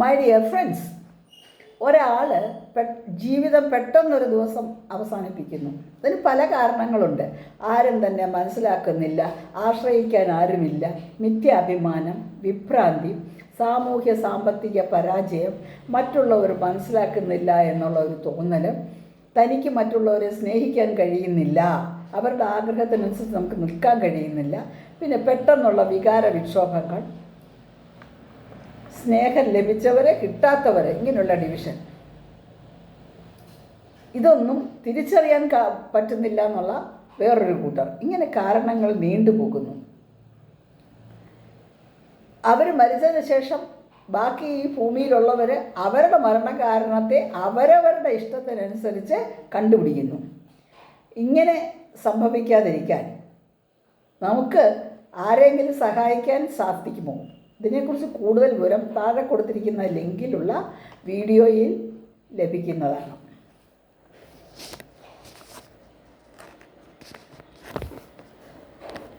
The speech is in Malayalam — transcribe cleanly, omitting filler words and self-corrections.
മൈ ഡിയർ ഫ്രണ്ട്സ്, ഒരാൾ ജീവിതം പെട്ടെന്നൊരു ദിവസം അവസാനിപ്പിക്കുന്നു. അതിന് പല കാരണങ്ങളുണ്ട്. ആരും തന്നെ മനസ്സിലാക്കുന്നില്ല, ആശ്രയിക്കാൻ ആരുമില്ല, മിഥ്യാഭിമാനം, വിഭ്രാന്തി, സാമൂഹ്യ സാമ്പത്തിക പരാജയം, മറ്റുള്ളവർ മനസ്സിലാക്കുന്നില്ല എന്നുള്ള ഒരു തോന്നൽ, തനിക്ക് മറ്റുള്ളവരെ സ്നേഹിക്കാൻ കഴിയുന്നില്ല, അവരുടെ ആഗ്രഹത്തിനനുസരിച്ച് നമുക്ക് നിൽക്കാൻ കഴിയുന്നില്ല, പിന്നെ പെട്ടെന്നുള്ള വികാര വിക്ഷോഭങ്ങൾ, സ്നേഹം ലഭിച്ചവരെ കിട്ടാത്തവരെ, ഇങ്ങനെയുള്ള ഡിവിഷൻ. ഇതൊന്നും തിരിച്ചറിയാൻ പറ്റുന്നില്ല എന്നുള്ള വേറൊരു കൂട്ടർ. ഇങ്ങനെ കാരണങ്ങൾ നീണ്ടുപോകുന്നു. അവർ മരിച്ചതിന് ശേഷം ബാക്കി ഈ ഭൂമിയിലുള്ളവർ അവരുടെ മരണകാരണത്തെ അവരവരുടെ ഇഷ്ടത്തിനനുസരിച്ച് കണ്ടുപിടിക്കുന്നു. ഇങ്ങനെ സംഭവിക്കാതിരിക്കാൻ നമുക്ക് ആരെങ്കിലും സഹായിക്കാൻ സാധിക്കുമോ? ഇതിനെക്കുറിച്ച് കൂടുതൽ വിവരം താഴെ കൊടുത്തിരിക്കുന്ന ലിങ്കിലുള്ള വീഡിയോയിൽ ലഭിക്കുന്നതാണ്.